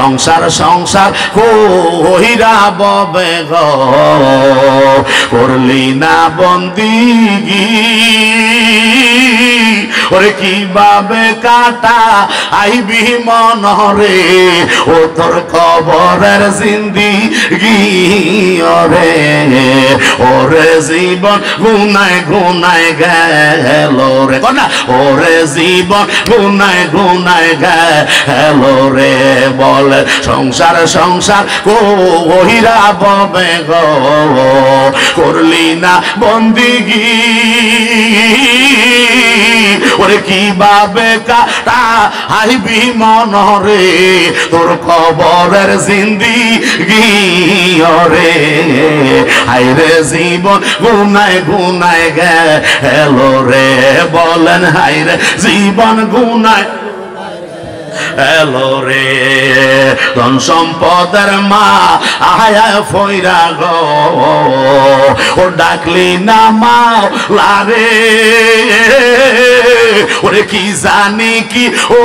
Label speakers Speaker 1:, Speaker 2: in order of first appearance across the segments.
Speaker 1: সংসার সংসার কইরা ববে গো করলি না বন্দিগি ওরে কিভাবে কাটা আইবি মনরে ও তোর কবরের জিন্দিগি ওরে ওরে জীবন গুনায় গুনায় গেল রে না ওরে জীবন গুনায় গুনায় গেল রে বলে সংসার সংসার কইরা ববে গো করলি না বন্দিগি ওরে কিভাবে কাটা আইবি মনরে তোর কবরের জিন্দিগি ওরে হায়রে জীবন গুনায় গুনায় গেল রে বলেন হায়রে জীবন গুনায় এলো রে ধন সম্পদের মা আয়া ফইরা গো ও ডাকলি না মাওলা রে ওরে কি জানি কি ও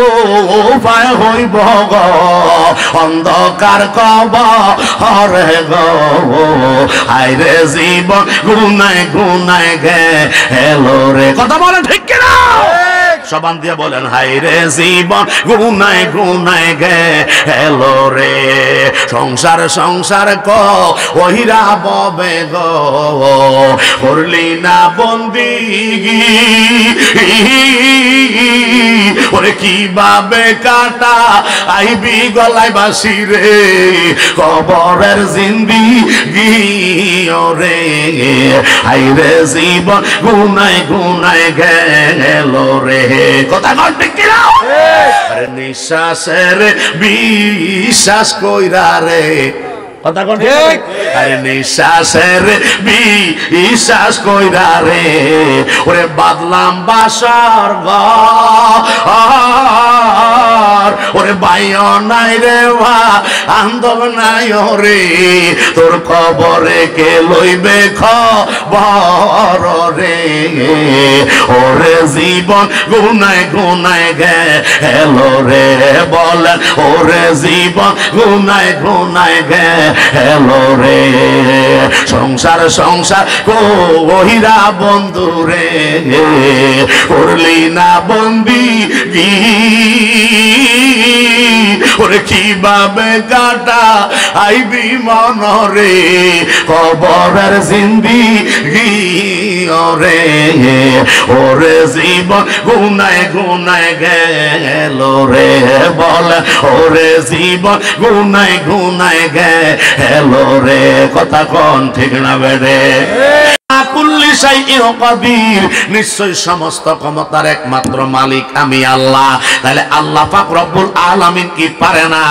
Speaker 1: উপায় হইব গো অন্ধকার কবর গো হায়রে জীবন গুনায় গুনায় গেলো রে কথা বলেন ঠিক কিনা সবান দিয়ে বলেন হায়রে জীবন গুনায় গুনায় গেল রে সংসার সংসার কইরা ববে গো করলি না বন্দিগি ওরে কিভাবে কাটা আইবি গলায় বাসি রে কবরের জিন্দিগি ওরে হায়রে জীবন গুনায় গুনায় গেল রে কথা কন ঠিক কিনা আরে নিঃশ্বাসের বিশ্বাস কইরা রে কথা কন ঠিক আরে নিঃশ্বাসের বিশ্বাস কইরা রে ওরে বাদলাম বাসার ঘর ওরে বাইও নাই রে বা আন্দব নাই রে তোর কবরে কে লইবে খবর রে ওরে জীবন গুনায় গুনায় গেল রে বলেন ওরে জীবন গুনায় গুনায় গেল রে সংসার সংসার কইরা বন্ধু রে করলি না বন্দিগি ওরে কিভাবে কাটা আইবি মনরে কবরের জিন্দিগি ওরে ওরে জীবন গুনায় গুনায় গেল রে বলে ওরে জীবন গুনায় গুনায় গেল রে কথা কোন ঠিক না বেড়ে নিশ্চয় সমস্ত ক্ষমতার একমাত্র মালিক আমি আল্লাহ তাহলে আল্লাহ পাক রব্বুল আলামিন কি পারে না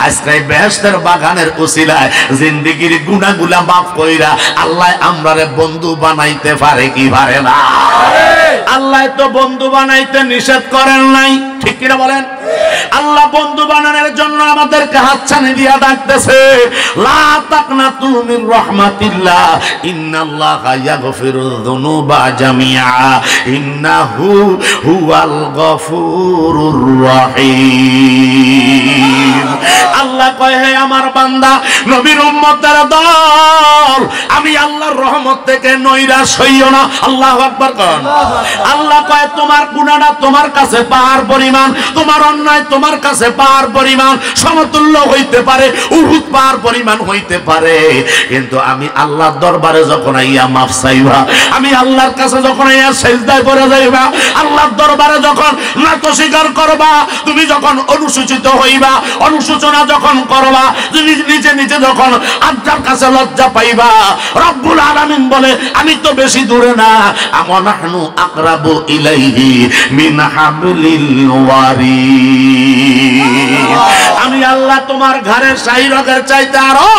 Speaker 1: আজকে বেহেশতের বাগানের উসিলায় জিন্দেগীর গুনাহগুলা মাফ কইরা আল্লাহ আমরারে বন্ধু বানাইতে পারে কি পারে না আল্লাহ তো বন্ধু বানাইতে নিষেধ করেন নাই ঠিক কিনা বলেন আল্লাহ বন্ধু বানানোর জন্য আমাদেরকে হাতছানি দিয়া ডাকতেছে লা তাকনাতু মিন রাহমাতিল্লাহ ইন্নাল্লাহা ইয়াগফিরুয যুনুবা জামিআ ইন্নাহু হুয়াল গফুরুর রহিম আল্লাহ কয় হে আমার বান্দা নবীর উম্মতের দল আমি আল্লাহর রহমত থেকে নৈরাশ হইও না আল্লাহু আকবার কোন আল্লাহ কয় তোমার গুনাহটা তোমার কাছে পাহাড় পরিমাণ তোমার অন্যায় তোমার কাছে পাহাড় পরিমাণ সমতুল্য হইতে পারে উহুদ পাহাড় পরিমাণ হইতে পারে কিন্তু আমি আল্লাহর দরবারে যখন আইয়া মাফ চাইবা আমি আল্লাহর কাছে যখন আইয়া সিজদায় পড়ে যাইবা আল্লাহর দরবারে যখন নত স্বীকার করবা তুমি যখন অনুসূচিত হইবা অনুশোচনা যখন করবা তুমি নিজে নিজে যখন আল্লাহর কাছে লজ্জা পাইবা রব্বুল আলামিন বলে আমি তো বেশি দূরে না আমানাহনু আকরাবু ইলাইহি মিন হাবলিল ওয়ারিদ আমি আল্লাহ তোমার ঘরের শাহীরগের চাইতে আরো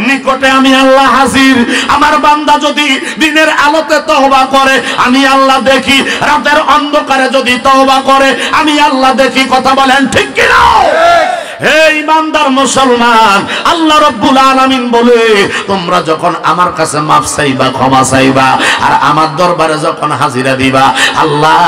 Speaker 1: নিকটে আমি আল্লাহ হাজির আমার বান্দা যদি দিনের আলোতে তওবা করে আমি আল্লাহ দেখি রাতের অন্ধকারে যদি তওবা করে আমি আল্লাহ দেখি কথা বলেন ঠিক কি না হে ইমানদার মুসলমান, আল্লাহ রাব্বুল আলামিন বলে তোমরা যখন আমার কাছে মাফ চাইবা, ক্ষমা চাইবা, আর আমার দরবারে যখন হাজিরা দিবা, আল্লাহ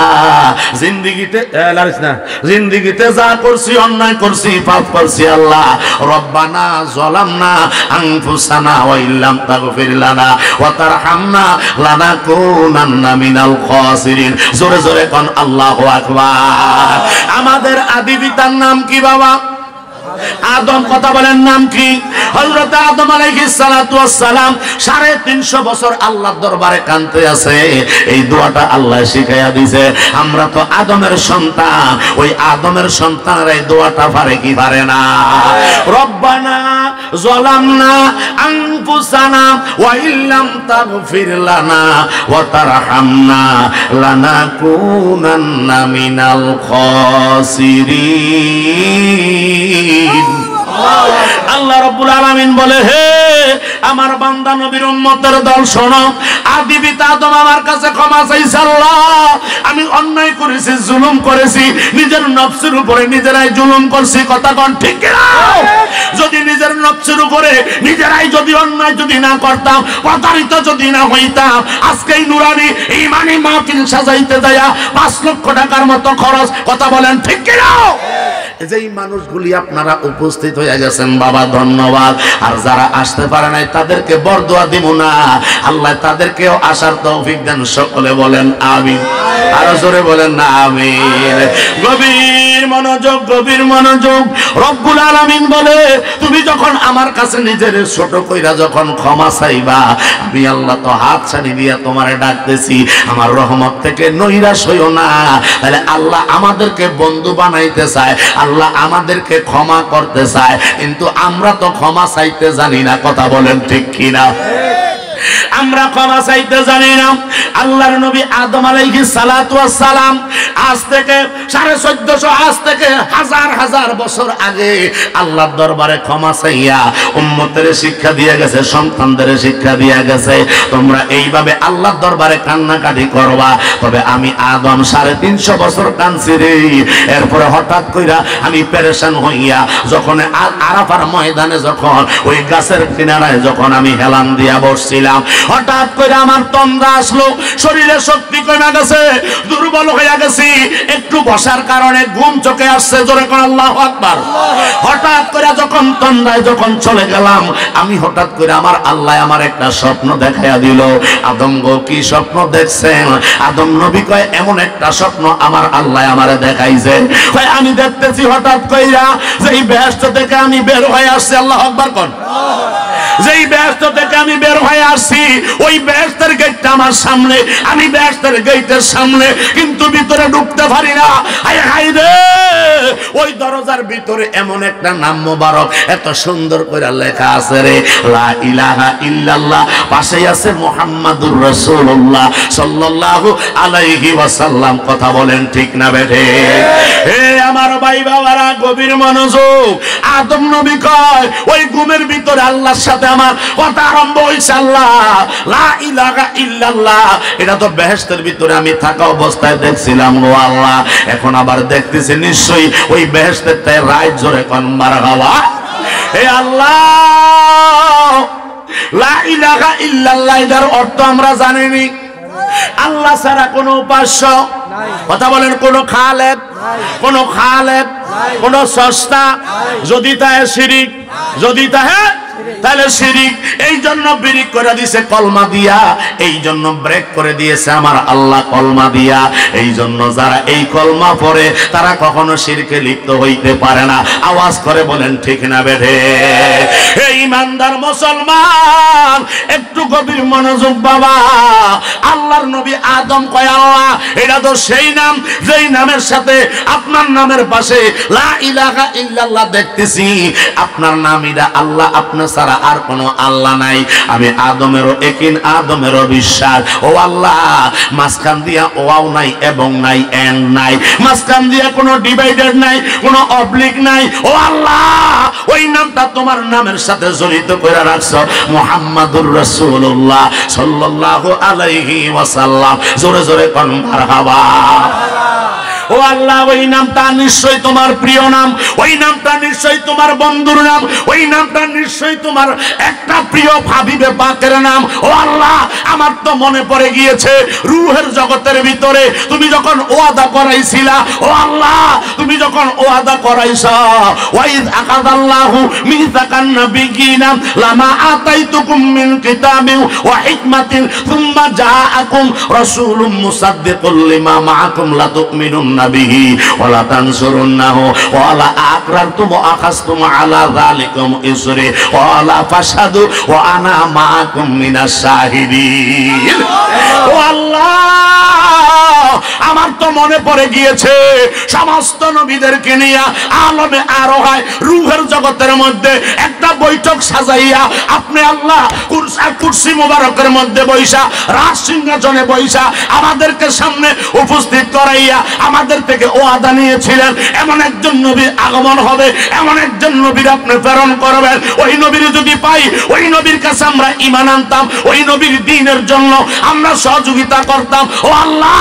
Speaker 1: জিন্দেগিতে যা করছি, অন্যায় করছি, পাপ করছি, আল্লাহ রব্বানা যালামনা আনফুসানা ওয়া ইল্লাম তাগফির লানা ওয়া তারহামনা লানাকুনান্না মিনাল খাসিরিন। জোরে জোরে কোন আল্লাহু আকবার। আমাদের আদি পিতার নাম কি বাবা? আদম। কথা বলেন নাম কি? হযরত আদম আলাইহিস সালাতু ওয়াস সালাম 350 বছর আল্লাহর দরবারে কাঁদতে আছে। এই দোয়াটা আল্লাহ শিখাইয়া দিয়েছে। আমরা তো আদমের সন্তান, ওই আদমের সন্তানরা এই দোয়াটা পারে কি পারে না? রব্বানা যালামনা আনফুসানা ওয়া ইল্লাম তাগফির লানা ওয়া তারহামনা লানাকুনান্না মিনাল খাসিরিন। আল্লাহ রাব্বুল আলামিন বলে, হে আমার বান্দা নবীর উম্মতের দল শোনো, আদি পিতা আদম আমার কাছে ক্ষমা চাইছে। আল্লাহ আমি অন্যায় করেছি, জুলুম করেছি, নিজের নফসের উপরে নিজেরাই জুলুম করছি। কথা কোন ঠিক কিনা? যদি নিজের নফসের উপরে নিজেরাই যদি অন্যায় যদি না করতাম, প্রতারিত যদি না হইতাম, আজকে এই নুরানি ঈমানি মাহফিল সাজাইতে যায়া 5 লক্ষ টাকার মতো খরচ। কথা বলেন ঠিক কিনা? যেই মানুষগুলি আপনারা উপস্থিত হয়ে গেছেন বাবা, ধন্যবাদ। আর যারা আসতে পারে নাই তাদেরকে বরদোয়া দিব না, আল্লাহ তাদেরকেও আসার তৌফিক দেন। সকলে বলেন আমিন। আরো জোরে বলেন না আমিন। গভীর মনোযোগ, গভীর মনোযোগ। রব্বুল আলামিন বলে, তুমি যখন আমার কাছে নিজের ছোট কইরা যখন ক্ষমা চাইবা, আমি আল্লাহ তো হাত ছাড়ি দিয়া তোমারে ডাকতেছি, আমার রহমত থেকে নৈরাশ হইও না। তাহলে আল্লাহ আমাদেরকে বন্ধু বানাইতে চায়, আল্লাহ আমাদেরকে ক্ষমা করতে চায়, কিন্তু আমরা তো ক্ষমা চাইতে জানি না। কথা বলেন ঠিক কিনা? আমরা ক্ষমা চাইতে জানি না। আল্লাহর নবী আদম আলাইহিস সালাতু ওয়াস সালাম আজ থেকে 1450 আজ থেকে হাজার হাজার বছর আগে আল্লাহর দরবারে ক্ষমা চাইয়া উম্মতের শিক্ষা দিয়ে গেছে, সন্তানদের শিক্ষা দিয়ে গেছে, তোমরা এইভাবে আল্লাহর দরবারে কান্নাকাটি করবা। তবে আমি আদম 350 বছর কাঁদছি রে। এরপরে হঠাৎ কইরা আমি পেরেশান হইয়া যখন আরাফার ময়দানে যখন ওই গাছের কিনারায় যখন আমি হেলান দিয়া বসছিলাম, হঠাৎ করে আমার তন্দ্রা আসলো, শরীরে শক্তি কমে গেছে, দুর্বল হয়ে গেছি। একটু বসার কারণে ঘুম চোখে আসছে। জোরে কোন আল্লাহু আকবার। হঠাৎ করে যখন তন্দ্রায় যখন চলে গেলাম, আমি হঠাৎ করে আমার আল্লাহ আমার একটা স্বপ্ন দেখাইয়া দিল। আদম গো কি স্বপ্ন দেখছেন? আদম নবী কয়, এমন একটা স্বপ্ন আমার আল্লাহ আমারে দেখাইছে। কয় আমি দেখতেছি হঠাৎ কইরা যেই বেহেশত থেকে আমি বের হয়ে আসছি। আল্লাহু আকবার কোন। যেই বেহেশত থেকে আমি বের হয়ে আসছি, ওই বেহেশতের গেটটা আমার সামনে, আমি বেহেশতের গেটের সামনে, কিন্তু ভিতরে ঢুকতে পারি না। হায় হায় রে, ওই দরজার ভিতরে এমন একটা নাম মোবারক এত সুন্দর করে লেখা আছে রে, লা ইলাহা ইল্লাল্লাহ। পাশেই আছে মুহাম্মাদুর রাসূলুল্লাহ সাল্লাল্লাহু আলাইহি ওয়াসাল্লাম। কথা বলেন ঠিক না বেঠে? হে আমার ভাই বাবারা, গভীর মনোযোগ। আদম নবী কয়, ওই ঘুমের ভিতরে আল্লাহর সাথে আমার কথা আরম্ভ হইছে। আল্লাহ লা ইলাহা ইল্লাল্লাহ, এটা তো বেহেশতের ভিতরে আমি থাকা অবস্থায় দেখছিলাম গো আল্লাহ, এখন আবার দেখতেছি নিশ্চয়ই ওই বেহেশতের তাই রায়। জোরে কোন মারহাবা। হে আল্লাহ, লা ইলাহা ইল্লাল্লাহ এর অর্থ আমরা জানিনি। আল্লাহ ছাড়া কোনো উপাস্য, কথা বলেন, কোনো খালেক, কোনো খালেক, কোনো স্রষ্টা, যদি তাহে শিরিক, যদি তাহে তাহলে শিরিক। এই জন্য ব্রেক করে দিয়েছে কলমা দিয়া, এই জন্য ব্রেক করে দিয়েছে আমার আল্লাহ কলমা দিয়া। এই জন্য যারা এই কলমা পড়ে তারা কখনো শিরকে লিপ্ত হইতে পারে না। আওয়াজ করে বলেন ঠিক না বেঠে? এই ইমানদার মুসলমান, একটু গভীর মনোযোগ বাবা। আল্লাহর নবী আদম কয়, আল্লাহ এটা তো সেই নাম যেই নামের সাথে আপনার নামের পাশে লা ইলাহা ইল্লাল্লাহ দেখতেছি। আপনার নাম এটা আল্লাহ, আপনার ছাড়া আর কোনো আল্লাহ নাই। আমি আদমেরও একিন, আদমেরও বিশ্বাস। ও আল্লাহ, মাঝখান দিয়া ওয়াও নাই এবং নাই এন্ড নাই, মাঝখান দিয়া কোনো ডিভাইডার নাই, কোনো অবলিক নাই। ও আল্লাহ, ওই নামটা তোমার নামের সাথে জড়িত করে রাখছো, মুহাম্মাদুর রাসূলুল্লাহ সাল্লাল্লাহু আলাইহি ওয়াসাল্লাম। জোরে জোরে কোন মারহাবা। ও আল্লাহ ওই নামটা নিশ্চয়ই তোমার প্রিয় নাম, ওই নামটা নিশ্চয়ই তোমার বন্ধুর নাম, ওই নামটা নিশ্চয়ই তোমার একটা প্রিয় হাবিবে পাকের নাম। ও আল্লাহ আমার তো মনে পড়ে গিয়েছে রূহের জগতের ভিতরে তুমি যখন ওয়াদা করাইছিলা, ও আল্লাহ তুমি যখন ওয়াদা করাইছা, ওয়াইদ আকাদাল্লাহু মিসাকান নাবিয়িনা লামা আতাইতুকুম মিন কিতাবিন ওয়া হিকমাতিন সুম্মা জাআকুম রাসূলুম মুসাদ্দিকুল লিমা মাআকুম লা তুমিনুন্না বিহি ওয়া লা তানসুরুন্নাহু ওয়া লা আকরারতুম ওয়া আখাযতুম আলা যালিকুম ইসরি ওয়া লা ফাশহাদু ওয়া আনা মাআকুম মিনাশ শাহিদিন। ও আল্লাহ আমার তো মনে পড়ে গিয়েছে সমস্ত নবীদেরকে নিয়ে আলমে আরোহায় রূহের জগতের মধ্যে একটা বৈঠক সাজাইয়া আপনি আল্লাহ কুরসি মুবারকের মধ্যে বৈশা রাজ সিংহাসনে বৈশা আমাদেরকে সামনে উপস্থিত করাইয়া আমাদের থেকে ওয়াদা নিয়েছিলেন এমন একজন নবীর আগমন হবে, এমন একজন নবীর আপনি প্রেরণ করবেন। ওই নবীর যদি পাই ওই নবীর কাছে আমরা ঈমান আনতাম, ওই নবীর দ্বীনের জন্য আমরা সহযোগিতা করতাম। ও আল্লাহ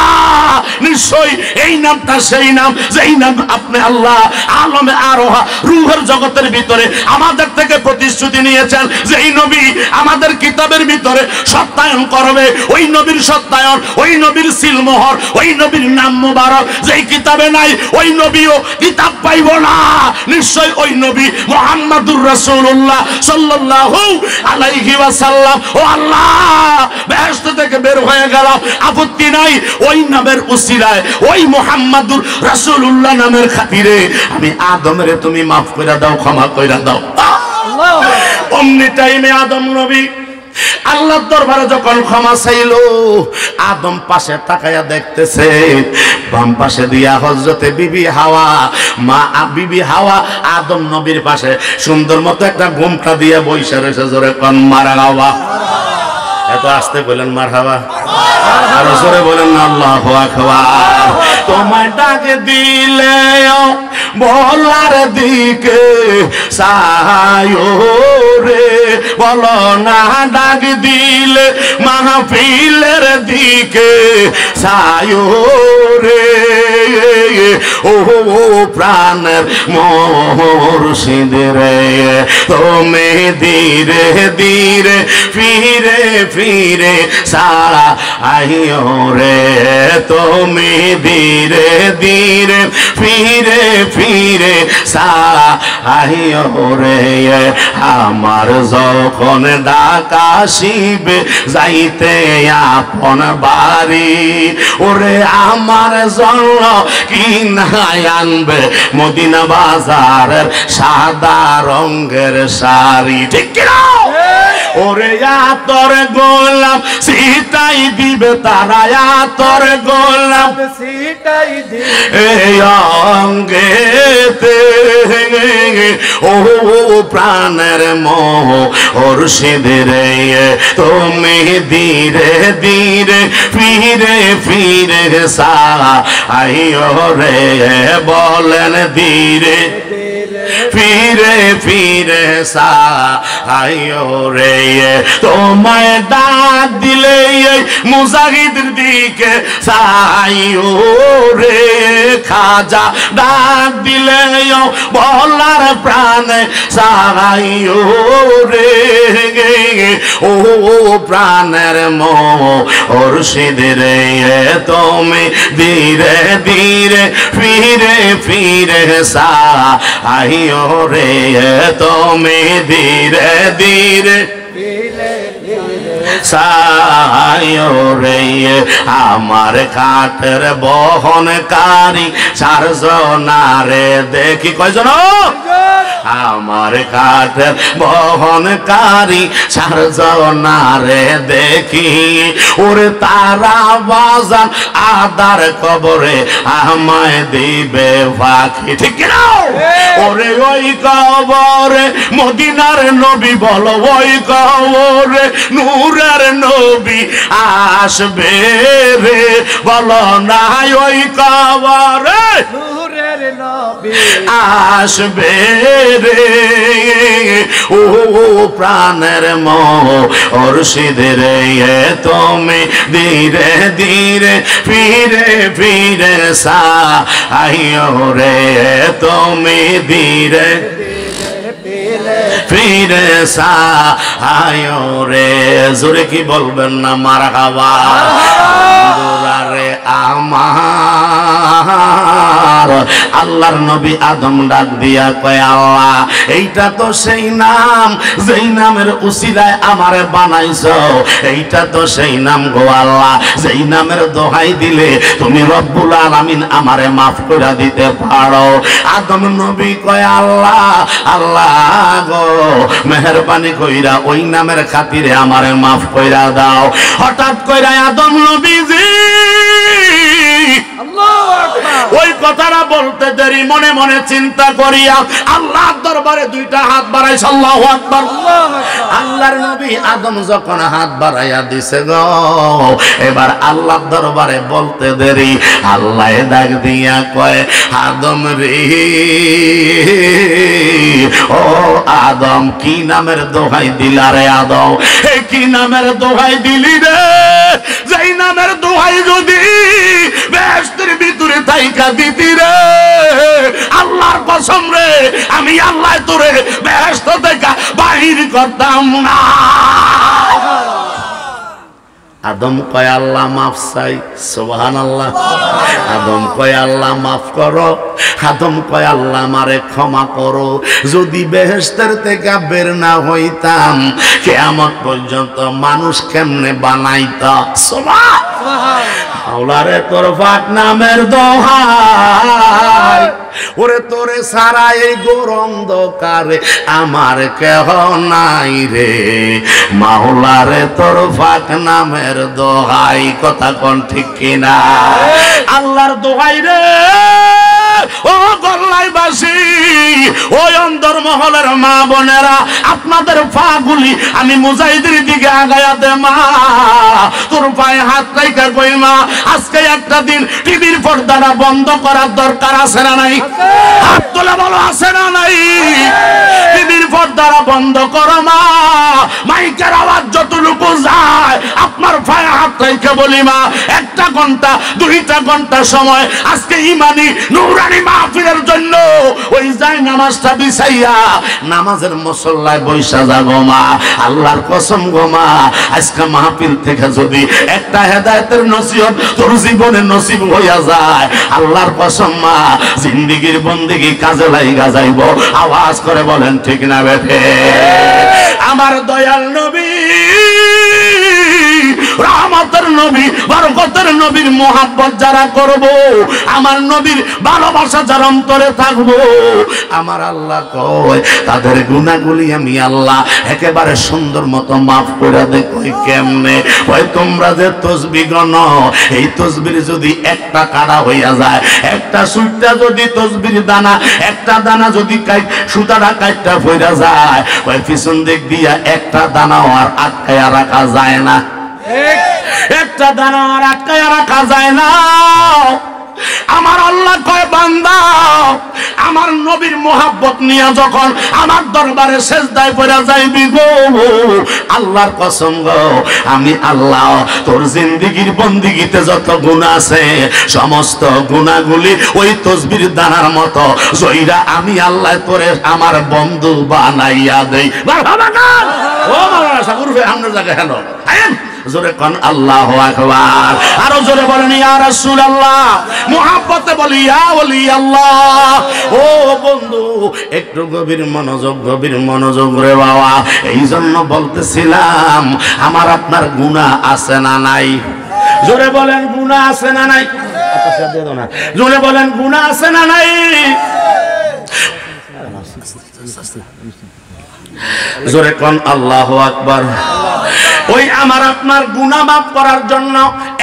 Speaker 1: নিশ্চয়ই এই নামটা সেই নাম যেই নাম আপনি আল্লাহ আলমে আরোহা রূহের জগতের ভিতরে আমাদের থেকে প্রতিশ্রুতি নিয়েছেন যে এই নবী আমাদের কিতাবের ভিতরে সত্যায়ন করবে। ওই নবীর সত্যায়ন, ওই নবীর সিলমোহর, ওই নবীর নাম মুবারক যেই কিতাবে নাই ওই নবীও কিতাব পাইব না। নিশ্চয় ওই নবী মুহাম্মাদুর রাসূলুল্লাহ সাল্লাল্লাহু আলাইহি ওয়াসাল্লাম। ও আল্লাহ বেহেশত থেকে বের হয়ে গেল, আপত্তি নাই ওই নামের উসিলায় ওই মুহাম্মাদুর রাসূলুল্লাহ নামের খাতিরে আমি আদমের তুমি মাফ কইরা দাও, ক্ষমা কইরা দাও। অমনি টাইমে আদম নবী আল্লাহর দরবারে যখন ক্ষমা চাইল, আদম পাশে তাকায়া দেখতেছে বাম পাশে দিয়া হযরতে বিবি হাওয়া, মা বিবি হাওয়া আদম নবীর পাশে সুন্দর মতো একটা ঘুমটা দিয়ে বইসা রয়েছে। জোরে কোন মারহাবা। এত আসতে বলেন মারহাবা, আরো জোরে বলেন আল্লাহু আকবার। তোমায় ডাক দিলে বলার দিকে সায়ো রে, বলো না ডাক দিলে মাহফিলের দিকে সায়ো রে। ও প্রাণের মুর্শিদ রে তুমি ধীরে ধীরে ফিরে ফিরে সারা আইও রে, তুমি ধীরে ধীরে ফিরে ফিরে সারা আইও রে। আমার যখন ডাক আসিবে যাইতে আপন বাড়ি, ওরে আমার জন্য কি নাই আনবে মদিনা বাজারের সাদা রঙের শাড়ি। ঠিক কিনা? ওরে আতর গোলাপ সিটাই দিবে তারা, আতর গোলাপ সিটাই দিবে অঙ্গেতে। ও প্রাণের মোহ মুর্শিদ রে তুমি ধীরে ধীরে ফিরে ফিরে সাইও রে, বলেন ধীরে ফিরে ফিরে সাইও রে। তোমায় ডাক দিলে মুজাহিদের দিকে সাইও রে, খাজা ডাক দিলে বলার প্রাণে সাইও রে। ও প্রাণের মুর্শিদ রে তুমি ধীরে ধীরে ফিরে ফিরে সাইও রে, তুমি ধীরে ধীরে সাইও রে। আমার কাঠের বহনকারী চারজনারে দেখি, কয়জন? আমার কাঠের বহনকারী চারজনারে দেখি, ওরে তারা বাজান আদার কবরে আমায় দিবে ফাঁকি। ঠিক না? ওরে ওই কবরে মদিনার নবী, বলো ওই কবরে নূরের নবী আসবে রে, বলো না ওই কবরে নূরের নবী আসবে রে। ও প্রাণের মুর্শিদ রে তুমি ধীরে ধীরে ফিরে ফিরে সাইও রে তুমি ধীরে ফিরে সাইও রে। জোরে কি বলবেন না মারহাবা। রে আমার আল্লাহর নবী আদম ডাক দিয়া কয় আল্লাহ এইটা তো সেই নাম যেই নামের উসিলায় আমারে বানাইছো, এইটা তো সেই নাম গো আল্লাহ যেই নামের দোহাই দিলে তুমি রব্বুল আলামিন আমারে মাফ করে দিতে পারো। আদম নবী কয় আল্লাহ আল্লাহ গো মেহেরবানি কইরা ওই নামের খাতিরে আমারে মাফ কইরা দাও। হঠাৎ কইরা আদম নবীজি ওই কথাটা বলতে দেরি মনে মনে চিন্তা করিয়া আল্লাহর দরবারে দুইটা হাত বাড়াইছে। আল্লাহু আকবার। আল্লাহর নবী আদম যখন হাত বাড়াইয়া দিছে গো, এবার আল্লাহর দরবারে বলতে দেরি আল্লাহ ডাক দিয়া কয় আদম রে ও আদম কি নামের দোহাই দিলা রে আদম, এই কি নামের দোহাই দিলি রে যেই নামের দোহাই যদি বেহেশতের ভিতরে থাইকা দিতি রে আল্লাহর কসম রে আমি আল্লাহ তোরে বেহেশত থেকে বাহির করতাম না। আদম কয় আল্লাহ মাফ চাই। সুবহানাল্লাহ। আদম কয় আল্লাহ মাফ করো। আদম কয় আল্লাহ আমারে ক্ষমা করো। যদি বেহেশতের থেকে বের না হইতাম কিয়ামত পর্যন্ত মানুষ কেমনে বানাইতা। সুবহান। আল্লাহরে তোর পাক নামের দোহাই ওরে তোরে সারা এই ঘোর অন্ধকারে আমার কেহ নাই রে মাওলারে তোর পাক নামের দোহাই। কথা কোন ঠিক কিনা? আল্লাহর দোহাই রে ও গল্লাইবাসী ওই অন্তরমহলের মা বোনেরা আপনাদের পাগুলি আমি মুজাহিদের দিকে আগায়া দে মা তোর পায়ে হাত রাইখা কই মা আজকে একটা দিন টিভির পর্দাটা বন্ধ করার দরকার আছে না নাই? হাত তোলা বলো আছে না নাই? টিভির পর্দাটা বন্ধ করো মা, মাইকের আওয়াজ যতটুকু যায় আপনার পায়ে হাত রাইখা বলি মা একটা ঘন্টা 2টা ঘন্টা সময় আজকে ইমানি নুরানি মাহফিলের জন্য ওই যায় নামাজটা বিছাইয়া নামাজের মুসল্লায় বৈশা যাবো মা। আল্লাহর কসম গো মা আজকে মাহফিল থেকে যদি একটা হেদায়েতের নসিহত তোর জীবনে নসিব হইয়া যায় আল্লাহর কসম মা জিন্দেগীর বন্দেগী কাজে লাইগা যাইব। আওয়াজ করে বলেন ঠিক না বেঠে? আমার দয়াল নবী রহমতের নবী বরকতের নবীর মোহাব্বত যারা করব, আমার নবীর ভালোবাসা যার অন্তরে থাকবো, আমার আল্লাহ কয় তাদের গুনাহগুলি আমি আল্লাহ একেবারে সুন্দর মতো মাফ করে দেই। কই কেমনে? ওই তোমরা যে তাসবিহ গনো এই তাসবিহ যদি একটা কাটা হইয়া যায়, একটা সুইটা যদি তাসবিহ দানা একটা দানা যদি সুতাটা কাটটা পড়া যায়, ওই পিছন দিক দিয়া একটা দানা আর আটকায়া রাখা যায় না। একটা দানা আর আটকায়া রাখা যায় না। আমার আল্লাহ কয় বান্দা আমার নবীর মোহাব্বত নিয়ে যখন আমার দরবারে সেজদায় পড়া যাইবি গো আল্লাহর কসম গো আমি আল্লাহ তোর জিন্দেগীর বন্দিগিতে যত গুনাহ আছে সমস্ত গুনাহগুলি ওই তাসবির দানার মতো জইরা আমি আল্লাহ তোরে আমার বন্ধু বানাইয়া দেই। মারহাবা গান ও মাওলানা সাগর ভাই আপনার জায়গা হেন আইন জোরে কোন আল্লাহু আকবার। আরো জোরে বলেন ইয়া রাসূলুল্লাহ। মুহাব্বতে বলি ইয়া ওলি আল্লাহ। ও বন্ধু একটু গভীর মনোযোগ রে বাবা। এই জন্য বলতেছিলাম আমার আপনার গুনাহ আছে না নাই? জোরে বলেন গুনাহ আছে না নাই? জোরে বলেন গুনাহ আছে না নাই? জোরে কোন আল্লাহু আকবার। ওই আমার আপনার গুনাহ মাফ করার জন্য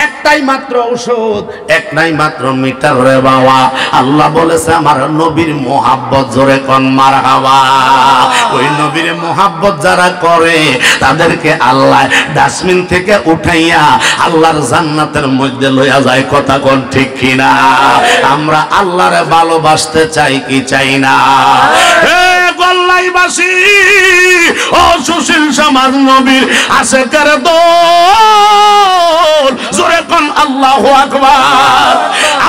Speaker 1: একটাই মাত্র ঔষধ, একটাই মাত্র মিটার রে বাবা। আল্লাহ বলেছে আমার নবীর মোহাব্বত। জোরে কোন মারহাবা। ওই নবীর মোহাব্বত যারা করে তাদেরকে আল্লাহ ডাস্টবিন থেকে উঠাইয়া আল্লাহর জান্নাতের মধ্যে লইয়া যায়। কথা কোন ঠিক কিনা? আমরা আল্লাহরে ভালোবাসতে চাই কি চাই না? গল্লাইবাসী ও সুশীল সমাজ নবীর আশেকের দল, জোরে কোন আল্লাহু আকবার।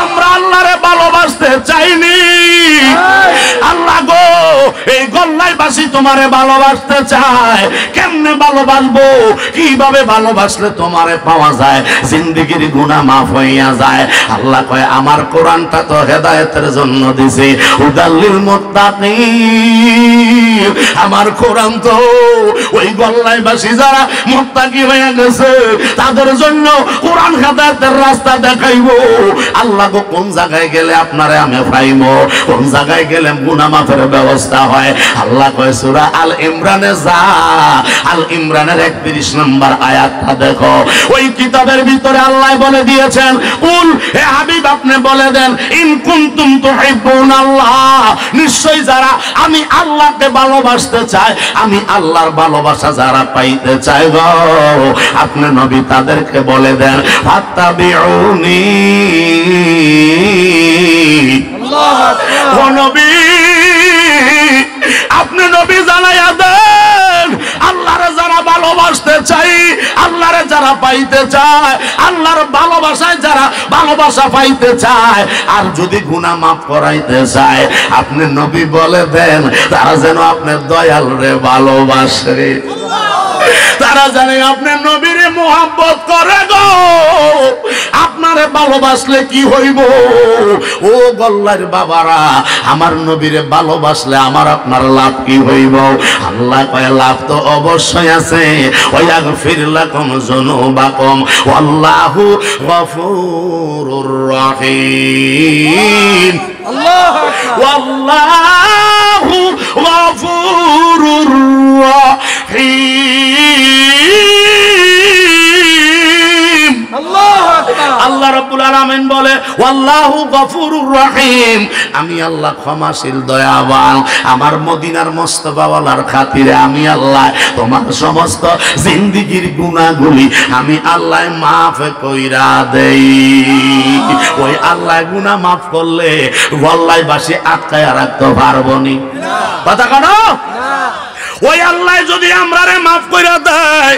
Speaker 1: আমরা আল্লাহরে ভালোবাসতে চাইনি, আল্লাহ গো এই গল্লায় বাসি তোমারে ভালোবাসতে চায়। কেমনে ভালোবাসবো, কিভাবে ভালোবাসলে তোমারে পাওয়া যায়, জিন্দেগির গুনাহ মাফ হইয়া যায়। আল্লাহ কয় আমার কোরআনটা তো হেদায়েতের জন্য দিছি, হুদাল্লিল মুত্তাকিন। আমার কোরআন তো ওই গল্লায় বাসি যারা মুত্তাকি হয়ে গেছে তাদের জন্য কোরআন হেদায়েতের রাস্তা দেখাইবো। আল্লাহ গো কোন জায়গায় গেলে আপনারে আমি পাইবো, কোন জায়গায় গেলে গুনাহ মাফের ব্যবস্থা হয়। আল্লাহ কয় সূরা আল ইমরানে যা, আল ইমরানের 31 নম্বর আয়াতটা দেখো। ওই কিতাবের ভিতরে আল্লাহ বলে দিয়েছেন, কুল হে হাবিব আপনি বলে দেন, ইন কুনতুম তুহিব্বুনাল্লাহ, নিশ্চয়ই যারা আমি আল্লাহকে ভালোবাসতে চায়, আমি আল্লাহর ভালোবাসা যারা পাইতে চায় গো, আপনি নবী তাদেরকে বলে দেন ফাত্তাবিউনি। আল্লাহু আকবার। ও নবী আপনি নবী জানাইয়া দেন, আল্লাহরে যারা ভালোবাসতে চাই, আল্লাহরে যারা পাইতে চায়, আল্লাহর ভালোবাসায় যারা ভালোবাসা পাইতে চায়, আর যদি গুনাহ মাফ করাইতে চায়, আপনি নবী বলে দেন তারা যেন আপনার দয়াল রে ভালোবাসে, তারা জানে আপনার নবীরে মোহাব্বত করে গো। আপনারে ভালোবাসলে কি হইব ও গল্লার বাবারা, আমার নবীরে ভালোবাসলে আমার আপনার লাভ কি হইব? আল্লাহ কয় লাভ তো অবশ্যই আছে, ওয়াগফির লাকুম যুনুবাকুম ওয়াল্লাহু গফুরুর রহিম। আল্লাহু আকবার। ওয়াল্লাহু গফুরুর রহিম। আল্লাহ রাব্বুল আলামিন বলে ওয়াল্লাহু গফুরুর রহিম, আমি আল্লাহ ক্ষমাশীল দয়াবান। আমার মদিনার মুস্তাফা ওয়ালার খাতিরে আমি আল্লাহ তোমার সমস্ত জিন্দেগীর গুনাহগুলি আমি আল্লাহ মাফ কইরা দেই। ওই আল্লাহ গুনাহ মাফ করলে গল্লায়বাসী আটকায়া রাখতে পারবনি, কথা কেন? ওই আল্লাহ যদি আমরারে মাফ কইরা দেয়,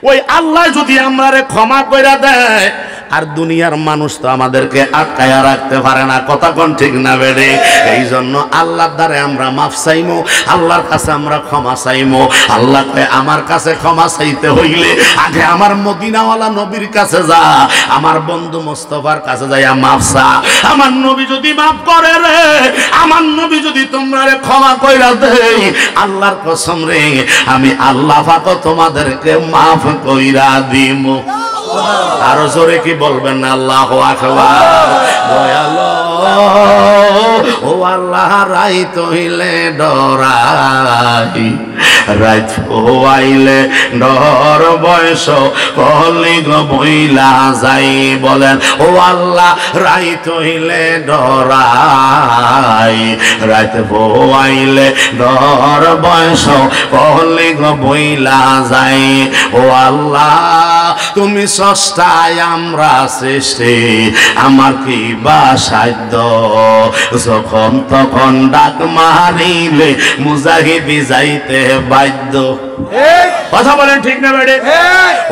Speaker 1: ওই আল্লাহ যদি আমরারে ক্ষমা কইরা দেয়, আর দুনিয়ার মানুষ তো আমাদেরকে আটকায়া রাখতে পারে না, কথা কোন ঠিক না বেড়ে? এই জন্য আল্লাহর দ্বারে আমরা মাফ চাইমো, আল্লাহর কাছে আমরা ক্ষমা চাইমো। আল্লাহ কয় আমার কাছে ক্ষমা চাইতে হইলে আগে আমার মদিনাওয়ালা নবীর কাছে যা, আমার বন্ধু মুস্তাফার কাছে যাইয়া মাফ চা। আমার নবী যদি মাফ করে রে, আমার নবী যদি তোমরারে ক্ষমা কইরা দেই, আল্লাহর কসম রে আমি আল্লাহ পাক তোমাদেরকে মাফ কইরা দিম। আরো জোরে কি বলবেন না আল্লাহু আকবার। দয়ালো ও আল্লাহ রাইত হইলে ডরাই, রাইত হইলে ডর বয়স কলি গো বইলা যাই। বলেন ও আল্লাহ রাইত হইলে ডরাই, রাইত হইলে ডর বয়স কলি গো বইলা যাই। ও আল্লাহ তুমি স্রষ্টায় আমরা সৃষ্টি, আমার কি বা সাধ্য, যখন তখন ডাক মারিলে মুজাহিদি যাইতে বাধ্য। কথা বলেন ঠিক না বেড়ে?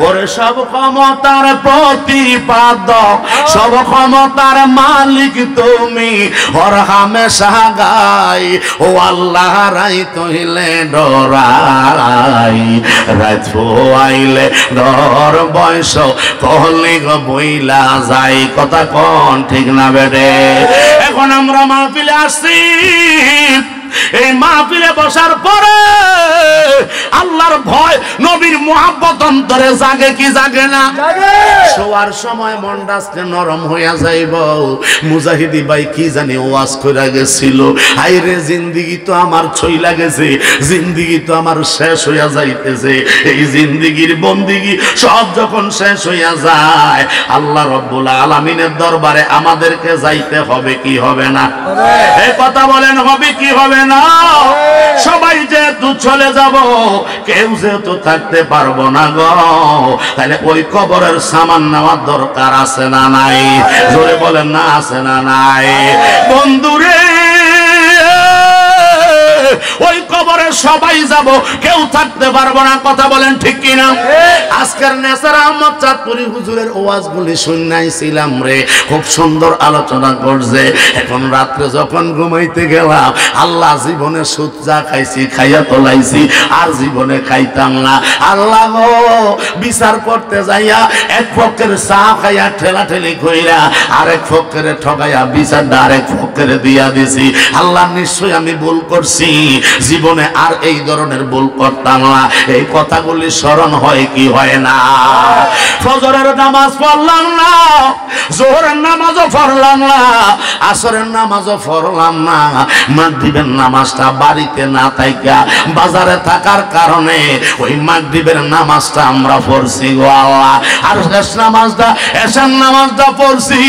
Speaker 1: ওরে সব ক্ষমতার প্রতিপাদক, সব ক্ষমতার মালিক তুমি, ওর হামেশা গাই। ও আল্লাহ রাইত হইলে ডরাই, রাত আইলে ডর বয়স কহলে গো বইলা যাই। কথা কোন ঠিক না বেড়ে? এখন আমরা মাহফিলে আসছি, এই মাহফিলে বসার পরে আল্লাহর ভয় নবীর মুহাব্বত অন্তরে জাগে কি জাগে না? শোয়ার সময় মনটা আজকে নরম হইয়া যাইব। মুজাহিদি ভাই কি জানি ওয়াজ কইরা গেছিল, আইরে জিন্দেগি তো আমার ছইলা গেছে, জিন্দেগি তো আমার শেষ হইয়া যাইতেছে। এই জিন্দেগির বন্দেগি সব যখন শেষ হইয়া যায়, আল্লাহ রাব্বুল আলামিনের দরবারে আমাদেরকে যাইতে হবে কি হবে না? এই কথা বলেন হবে কি হবে না? সবাই যেহেতু চলে যাব, কেউ যেহেতু থাকতে পারবো না গো, তাহলে ওই কবরের সামান নেওয়ার দরকার আছে না নাই? জোরে বলেন না আছে না নাই? বন্ধুরে ওই কবরে সবাই যাব, কেউ থাকতে পারবো না। কথা বলেন ঠিক কিনা? আজকের নেসার আহমদ চাঁদপুরি হুজুরের ওয়াজগুলি শুনাইছিলাম রে, খুব সুন্দর আলোচনা করছে। এখন রাত্রে যখন ঘুমাইতে গেলাম, আল্লাহ জীবনে সুদ যা খাইছি খাইয়া তোলাইছি, আর জীবনে খাইতাম না। আল্লাহ গো, বিচার করতে যাইয়া এক পক্ষের চা খাইয়া ঠেলাঠেলি কইরা আরেক পক্ষের ঠকাইয়া বিচারটা আরেক পক্ষের দিয়া দিছি। আল্লাহ নিশ্চয় আমি ভুল করছি, জীবনে আর এই ধরনের ভুল করতাম না। এই কথাগুলি স্মরণ হয় কি হয় না? ফজরের নামাজ পড়লাম না, জোহরের নামাজও পড়লাম না, আসরের নামাজও পড়লাম না, মাগরিবের নামাজটা বাড়িতে না থাইকা বাজারে থাকার কারণে ওই মাগরিবের নামাজটা আমরা পড়ছি গো আল্লাহ। আর শেষ নামাজটা এশার নামাজটা পড়ছি,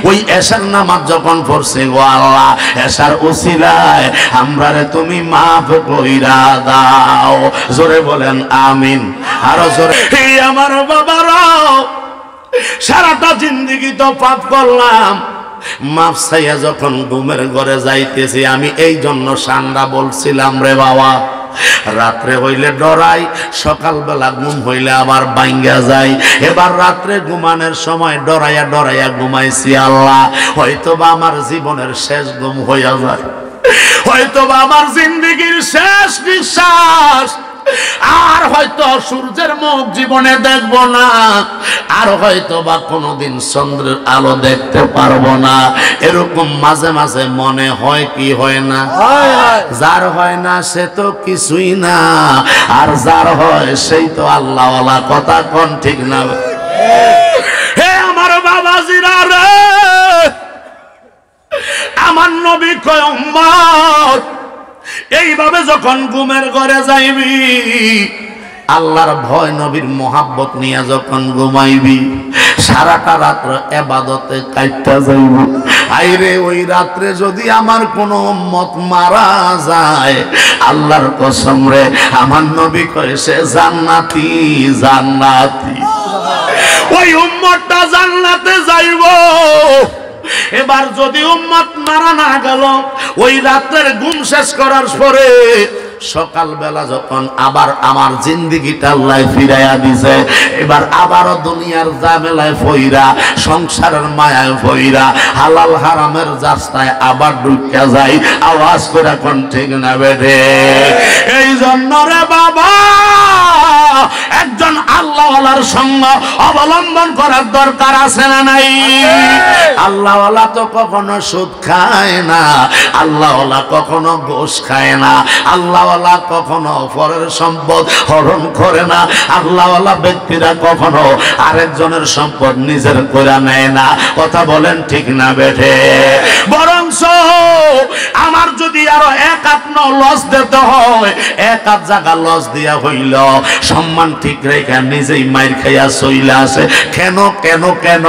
Speaker 1: ওই এশার নামাজ যখন পড়ছি গো আল্লাহ, এশার উসিলায় আমরারে তুমি মাফ কইরা দাও। জোরে বলেন আমিন, আরো জোরে। এই আমার বাবারা, সারাটা জিন্দেগি তো পাপ করলাম, মাফ চাইয়া যখন ঘুমের ঘরে যাইতেছি, আমি এই জন্য সান্ডা বলছিলাম রে বাবা, রাত্রে হইলে ডরাই, সকালবেলা ঘুম হইলে আবার ভাঙ্গা যায়। এবার রাত্রে ঘুমানোর সময় ডরাইয়া ডরাইয়া ঘুমাইছি। আল্লাহ, হয়তোবা আমার জীবনের শেষ ঘুম হইয়া যায়, হয়তোবা আমার জিন্দেগির শেষ নিঃশ্বাস, আর হয়তো সূর্যের মুখ জীবনে দেখব না, আর হয়তো বা কোনোদিন চন্দ্রের আলো দেখতে পারবো না। এরকম মাঝে মাঝে মনে হয় কি হয় না? যার হয় না সে তো কিছুই না, আর যার হয় সেই তো আল্লাহওয়ালা। কথা কোন ঠিক না? হে আমার বাবাজিরা রে, আমার নবী কয় উম্মত, এইভাবে যখন ঘুমের ঘরে যাইবি, আল্লাহর ভয় নবীর মোহাব্বত নিয়ে যখন ঘুমাইবি, সারাটা রাত্র ইবাদতে কাইটা যাইব। আইরে ওই রাত্রে যদি আমার কোনো উম্মত মারা যায়, আল্লাহর কসম রে, আমার নবী কয় সে জান্নাতি, জান্নাতি। ওই উম্মতটা জান্নাতে যাইব। এবার যদি উম্মত মারা না গেল, ওই রাতের ঘুম শেষ করার পরে সকালবেলা যখন আবার আমার জিন্দেগিটা আল্লাহ ফিরাইয়া দিছে, এবার আবারও দুনিয়ার ঝামেলায় ফইরা, সংসারের মায়ায় ফইরা, হালাল হারামের রাস্তায় আবার ঢুকিয়া যাই। আওয়াজ করে কোন ঠিক না বেঠে? এই জন্য রে বাবা, একজন আল্লাহওয়ালার সঙ্গ অবলম্বন করার দরকার আছে না নাই? আল্লাহওয়ালা তো কখনো সুদ খায় না, আল্লাহওয়ালা কখনো ঘুষ খায় না, আল্লাহওয়ালা কখনো পরের সম্পদ হরণ করে না, আল্লাহওয়ালা ব্যক্তিরা কখনো আরেকজনের সম্পদ নিজের করে নেয় না। কথা বলেন ঠিক না বেঠে? বরঞ্চ আমার যদি আরো এক হাত লস দিতে হয়, এক হাত জায়গা লস দিয়া হইল, সম্মান ঠিক রেখে নিজেই মাইর খাইয়া চইলা আসে। কেন কেন কেন?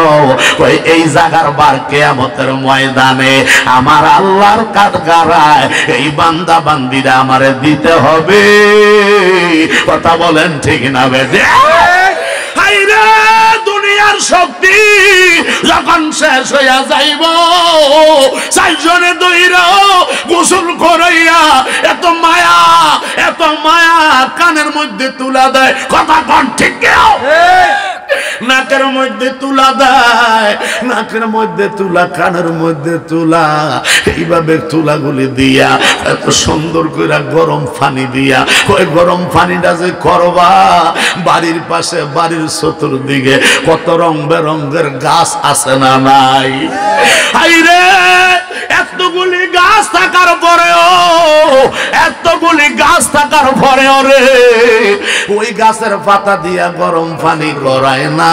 Speaker 1: ওই এই জায়গার বার কিয়ামতের ময়দানে আমার আল্লাহর কাঠগড়ায় এই বান্দা বান্দিরা আমারে দিতে হবে। কথা বলেন ঠিক না বেঠে? হায়রে, দুনিয়ার শক্তি যখন শেষ হইয়া যাইব, চারজনে দইরা গোসল করাইয়া এত মায়া, এত মায়া কানের মধ্যে তুলা দেয়। কথা কোন ঠিক? নাকের মধ্যে তুলা দেয়, নাকের মধ্যে তুলা, কানের মধ্যে তুলা, এইভাবে তুলাগুলি দিয়া এত সুন্দর করে গরম পানি দিয়া, ওই গরম পানিটা যে করবা, বাড়ির পাশে বাড়ির চতুর্দিকে কত রং বেরঙের গাছ আছে না নাই? হায়রে, এতগুলি গাছ থাকার পরেও, এতগুলি গাছ থাকার পরেও রে, ওই গাছের পাতা দিয়া গরম পানি গড়ায় না।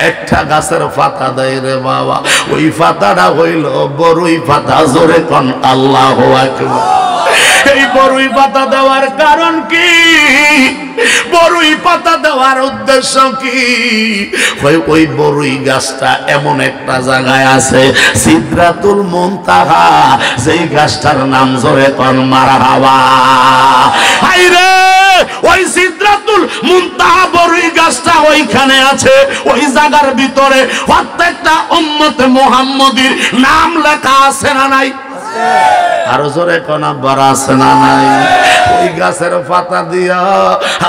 Speaker 1: একটা গাছের পাতা দেয় রে বাবা, ওই পাতাটা হইল বড়ই পাতা। জোরে কোন আল্লাহু আকবার। এই বড়ই পাতা দেওয়ার কারণ কি? বড়ই পাতা দেওয়ার উদ্দেশ্য কি? ওই বড়ই গাছটা এমন একটা জায়গায় আছে, সিদরাতুল মুনতাহা, যেই গাছটার নাম জোরে কোন মারহাবা। হায়রে, ওই সিদরাতুল মুনতাহা বড়ই গাছটা ওইখানে আছে। ওই জায়গার ভিতরে প্রত্যেকটা উম্মতে মুহাম্মদীর নাম লেখা আছে না নাই? আরো জোরে কোন আব্বার আছে না নাই? ওই গাছের পাতা দিয়া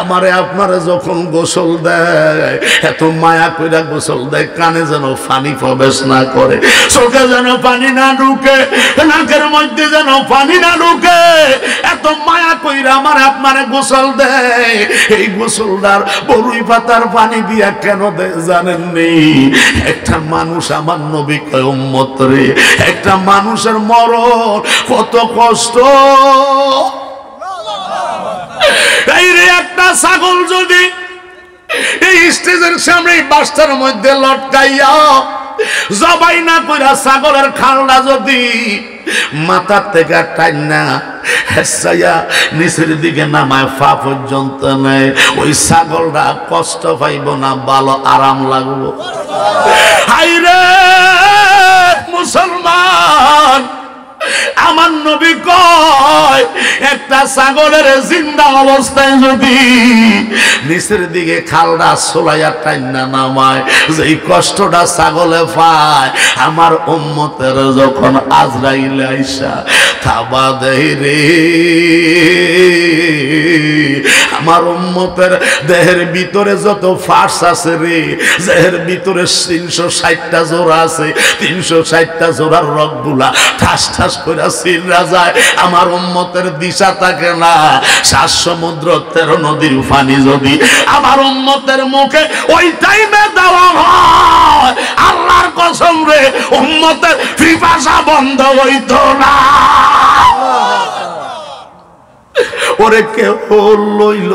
Speaker 1: আমারে আপনারে যখন গোসল দেয়, এত মায়া কইরা গোসল দেয়, কানে যেন পানি প্রবেশ না করে, চোখে যেন পানি না ঢুকে, নাকের মধ্যে যেন পানি না ঢুকে, এত মায়া কইরা আমার আপনারে গোসল দেয়। এই গোসলদার বরুই পাতার পানি দিয়া কেন দেয় জানেননি? একটা মানুষ, আমার নবী কয় উম্মত রে, একটা মানুষের মরণ কত কষ্ট। এই রে একটা ছাগল যদি এই স্টেজের সামনে বাস্তার মধ্যে লটকাইয়া জবাই না কইরা ছাগলের খালটা যদি মাথার থেকে টাইনা হেসাইয়া নিচের দিকে নামায় পা পর্যন্ত নেয়, ওই ছাগলটা কষ্ট পাইব না ভালো আরাম লাগবো? হাইরে মুসলমান, আমার নবী কয় একটা ছাগলের জিন্দা অবস্থায় যদি নিচের দিকে খালটা সোলাইয়া টাইনা নামায়, যেই কষ্টটা ছাগলে পায়, আমার উম্মতের যখন আজরাইল আইসা থাবা দেই রে, আমার উম্মতের দেহের ভিতরে যত ফাঁস আছে রে, দেহের ভিতরে 360টা জোড়া আছে, 360টা জোড়ার রগগুলা ঠাস ঠাস করে ছিঁড়া যায়। আমার উম্মতের দিশা থাকে না। 7 সমুদ্র 13 নদীর পানি যদি আমার উম্মতের মুখে ওই টাইমে দেওয়া হয়, আল্লাহর কসম রে, উম্মতের পিপাসা বন্ধ হইতো না। ওরে কেহ লইল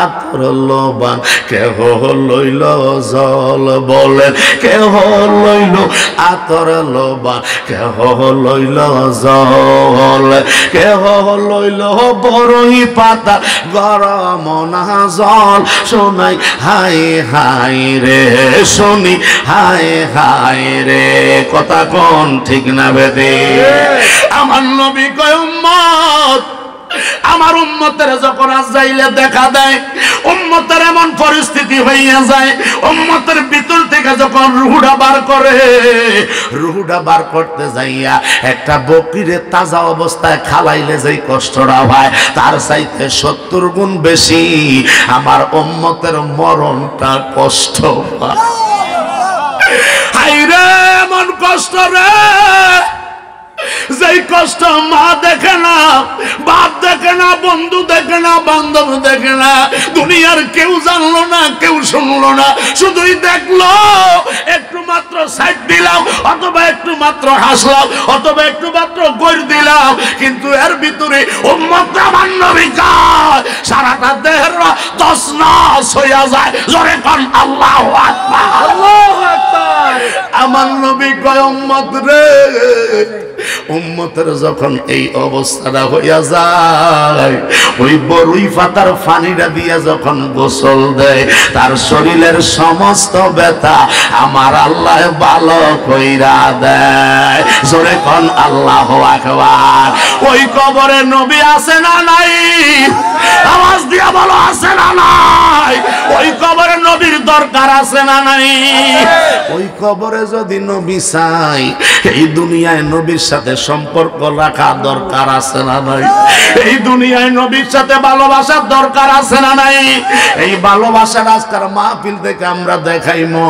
Speaker 1: আতর লবান, কেহ লইল জল, বলেন কেহ লইল আতর লবান, কেহ লইল জল, কেহ লইল বরই পাতা গরম না জল, শোনাই হাই হাই রে, শুনি হাই হাই রে, কথা কোন ঠিক না বেদে? আমার নবী কয় উম্মত, আমার উম্মতের যখন আজরাইলে দেখা দেয়, উম্মতের এমন পরিস্থিতি হইয়া যায়, উম্মতের ভিতর থেকে যখন রুহুটা বার করে, রুহুটা বার করতে যাইয়া একটা বকরিরে তাজা অবস্থায় খালাইলে যেই কষ্টটা হয়, তার চাইতে 70 গুণ বেশি আমার উম্মতের মরণটা কষ্ট হয়। হাইরে এমন কষ্ট রে, যেই কষ্ট মা দেখে না, বাপ দেখে না, বন্ধু দেখে না, বান্ধব দেখে না, দুনিয়ার কেউ জানলো না, কেউ শুনলো না, শুধুই দেখলো। একটু মাত্র সাইড দিলাম, অথবা একটু মাত্র হাসলাম, অথবা একটু মাত্র গড় দিলাম, কিন্তু এর ভিতরে উম্মত আমার নবী কয় সারাটা দেহের তছনছ হইয়া যায়। জোরে কোন আল্লাহু আকবার, আল্লাহু আকবার। আমার নবী কয় উম্মত রে, উম্মতের যখন এই অবস্থাটা হইয়া যায়, ওই বরুই পাতার পানিটা দিয়া যখন গোসল দেয়, তার শরীরের সমস্ত ব্যথা আমার আল্লাহ ভালো কইরা দেয়। জোরে কোন আল্লাহু আকবার। ওই কবরে নবী আছে না নাই? আওয়াজ দিয়া বলো আছে না নাই? ওই কবরে নবীর দরকার আছে না নাই? ওই কবরে যদি নবী চাই, এই দুনিয়ায় নবীর সাথে সম্পর্ক রাখা দরকার আছে না নাই? এই দুনিয়ায় নবীর সাথে ভালোবাসার দরকার আছে না নাই? এই ভালোবাসার আজকের মাহফিল থেকে আমরা দেখাইমো।